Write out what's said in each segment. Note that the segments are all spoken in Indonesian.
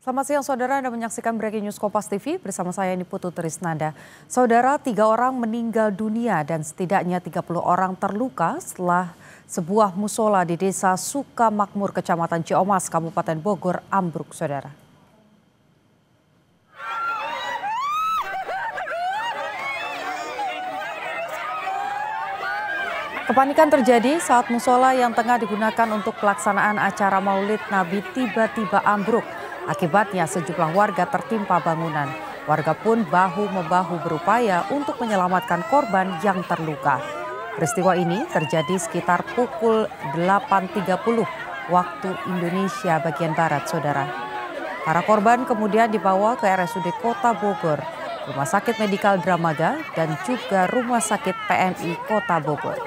Selamat siang saudara, Anda menyaksikan Breaking News Kompas TV bersama saya Niputu Trisnanda. Saudara, 3 orang meninggal dunia dan setidaknya 30 orang terluka setelah sebuah musola di desa Sukamakmur, Kecamatan Ciomas, Kabupaten Bogor, ambruk, saudara. Kepanikan terjadi saat musola yang tengah digunakan untuk pelaksanaan acara Maulid Nabi tiba-tiba ambruk. Akibatnya sejumlah warga tertimpa bangunan. Warga pun bahu-membahu berupaya untuk menyelamatkan korban yang terluka. Peristiwa ini terjadi sekitar pukul 8.30 waktu Indonesia bagian Barat, saudara. Para korban kemudian dibawa ke RSUD Kota Bogor, Rumah Sakit Medikal Dramaga, dan juga Rumah Sakit PMI Kota Bogor.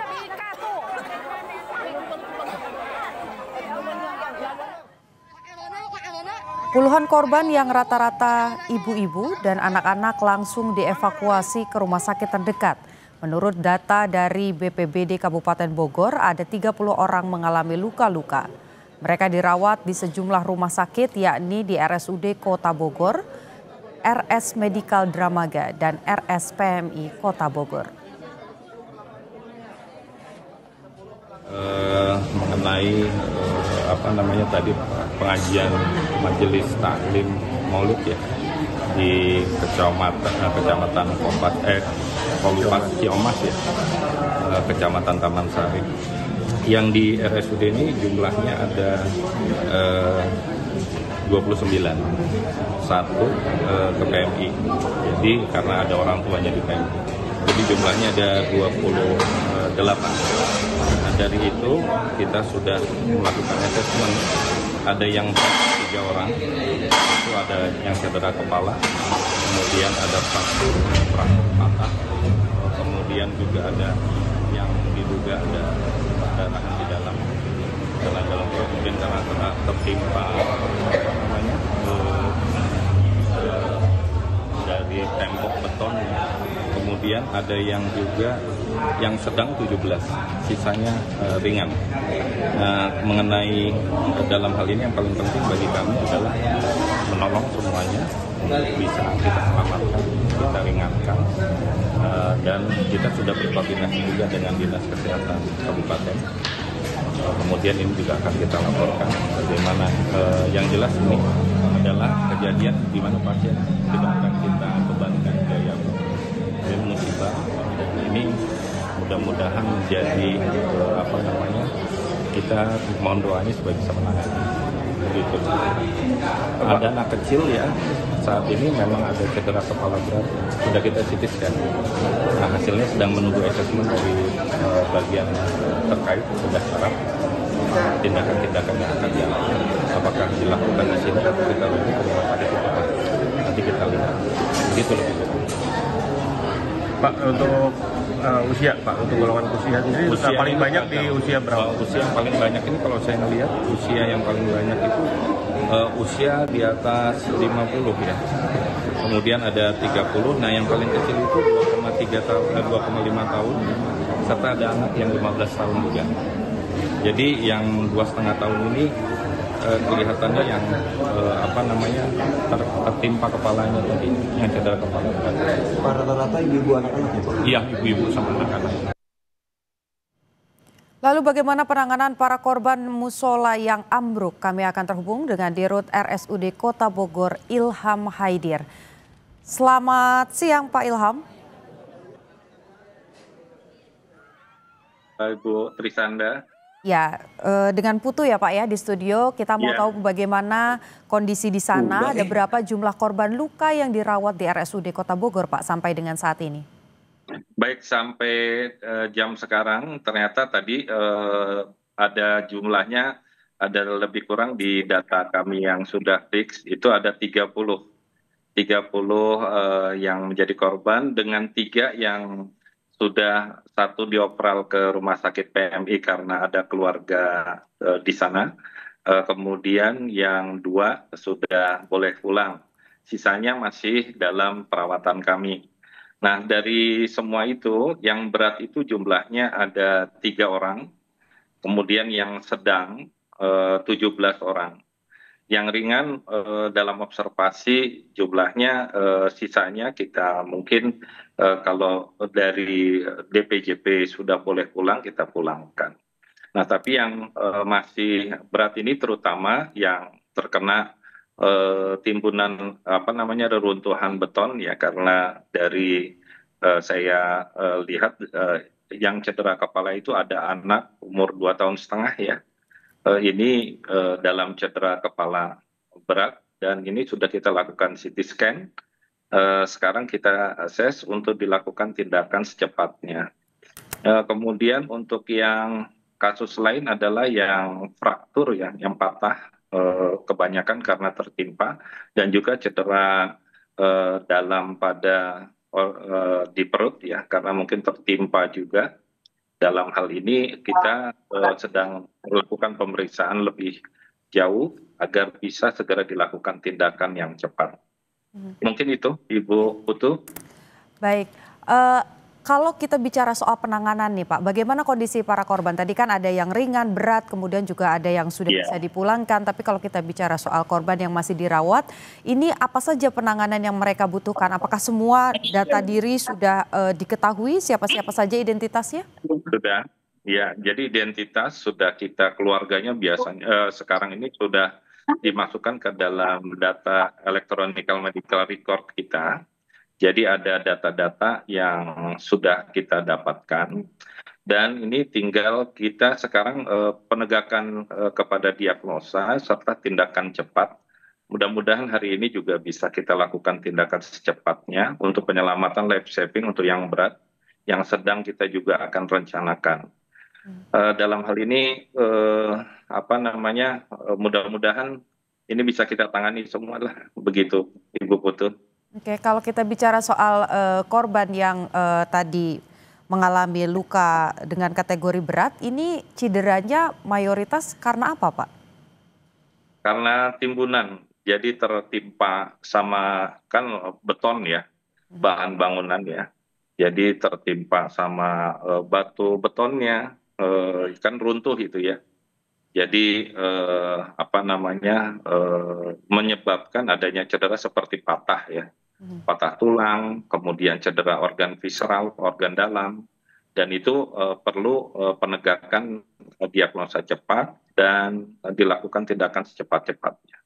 Puluhan korban yang rata-rata ibu-ibu dan anak-anak langsung dievakuasi ke rumah sakit terdekat. Menurut data dari BPBD Kabupaten Bogor, ada 30 orang mengalami luka-luka. Mereka dirawat di sejumlah rumah sakit, yakni di RSUD Kota Bogor, RS Medikal Dramaga, dan RS PMI Kota Bogor. Mengenai tadi pengajian majelis taklim Maulid ya di kecamatan Kolupas Ciomas ya, Kecamatan Taman Sari. Yang di RSUD ini jumlahnya ada 29, satu ke PMI. Jadi karena ada orang tuanya di PMI. Jadi jumlahnya ada 28. Nah, dari itu kita sudah melakukan asesmen. Ada yang 3 orang, itu ada yang cedera kepala, kemudian ada fraktur patah, kemudian juga ada yang diduga ada perdarahan di dalam perut, kemudian karena tertimpa dari tembok beton. Kemudian ada yang juga yang sedang 17, sisanya ringan. Nah, mengenai dalam hal ini yang paling penting bagi kami adalah menolong semuanya untuk bisa kita selamatkan, kita ringankan, dan kita sudah berkoordinasi juga dengan Dinas Kesehatan Kabupaten. Kemudian ini juga akan kita laporkan bagaimana yang jelas ini adalah kejadian di mana pasien tidak akan kita bebankan biaya musibah. Ini mudah-mudahan menjadi kita mohon doanya supaya bisa menangani. Begitu. Ada anak kecil ya, saat ini memang ada cedera kepala berat, sudah kita CT scan. Nah, hasilnya sedang menunggu asesmen dari bagian terkait, sudah saraf tindakan-tindakan yang akan dilakukan. Apakah dilakukan di sini atau kita lebih ke rumah sakit itu, nanti kita lihat. Begitu lebih baik. Pak, untuk usia, Pak, untuk golongan usia sendiri paling banyak di usia berapa? Usia yang paling banyak ini kalau saya melihat usia yang paling banyak itu usia di atas 50 ya. Kemudian ada 30, nah yang paling kecil itu 2,5 tahun, serta ada anak yang 15 tahun juga. Jadi yang 2,5 tahun ini kelihatannya yang tertimpa kepalanya tadi, yang cedera kepala. Rata-rata ibu-ibu anak-anak ya, Pak? Iya, ibu-ibu sama anak-anak. Lalu bagaimana penanganan para korban musola yang ambruk? Kami akan terhubung dengan Dirut RSUD Kota Bogor, Ilham Haidir. Selamat siang, Pak Ilham. Ibu Trisanda. Ya, dengan Putu ya Pak ya di studio. Kita mau tahu bagaimana kondisi di sana. Ada berapa jumlah korban luka yang dirawat di RSUD Kota Bogor, Pak, sampai dengan saat ini? Baik, sampai jam sekarang ternyata tadi ada jumlahnya, ada lebih kurang di data kami yang sudah fix, itu ada 30 yang menjadi korban, dengan 3 yang sudah, 1 dioperal ke rumah sakit PMI karena ada keluarga di sana. Kemudian yang 2 sudah boleh pulang. Sisanya masih dalam perawatan kami. Nah, dari semua itu, yang berat itu jumlahnya ada 3 orang, kemudian yang sedang 17 orang. Yang ringan dalam observasi jumlahnya sisanya kita mungkin kalau dari DPJP sudah boleh pulang kita pulangkan. Nah, tapi yang masih berat ini terutama yang terkena timbunan apa namanya reruntuhan beton ya, karena dari saya lihat yang cedera kepala itu ada anak umur 2 tahun setengah ya. Ini dalam cedera kepala berat dan ini sudah kita lakukan CT scan. Sekarang kita akses untuk dilakukan tindakan secepatnya. Kemudian untuk yang kasus lain adalah yang fraktur ya, yang patah kebanyakan karena tertimpa dan juga cedera dalam pada di perut ya, karena mungkin tertimpa juga. Dalam hal ini kita sedang melakukan pemeriksaan lebih jauh agar bisa segera dilakukan tindakan yang cepat. Mungkin itu, Ibu Putu. Baik, kalau kita bicara soal penanganan nih Pak, bagaimana kondisi para korban? Tadi kan ada yang ringan, berat, kemudian juga ada yang sudah bisa dipulangkan. Tapi kalau kita bicara soal korban yang masih dirawat, ini apa saja penanganan yang mereka butuhkan? Apakah semua data diri sudah diketahui siapa-siapa saja identitasnya? Sudah, ya. Jadi identitas sudah kita keluarganya biasanya sekarang ini sudah dimasukkan ke dalam data electronic medical record kita. Jadi ada data-data yang sudah kita dapatkan dan ini tinggal kita sekarang penegakan kepada diagnosa serta tindakan cepat. Mudah-mudahan hari ini juga bisa kita lakukan tindakan secepatnya untuk penyelamatan life saving untuk yang berat, yang sedang kita juga akan rencanakan. Dalam hal ini apa namanya mudah-mudahan ini bisa kita tangani semua lah, begitu Ibu Putu. Oke, kalau kita bicara soal korban yang tadi mengalami luka dengan kategori berat, ini cederanya mayoritas karena apa, Pak? Karena timbunan, jadi tertimpa sama kan beton ya, bahan bangunan ya. Jadi tertimpa sama batu betonnya, kan runtuh itu ya. Jadi apa namanya menyebabkan adanya cedera seperti patah ya. Patah tulang, kemudian cedera organ visceral, organ dalam, dan itu perlu penegakan diagnosa cepat dan dilakukan tindakan secepat-cepatnya.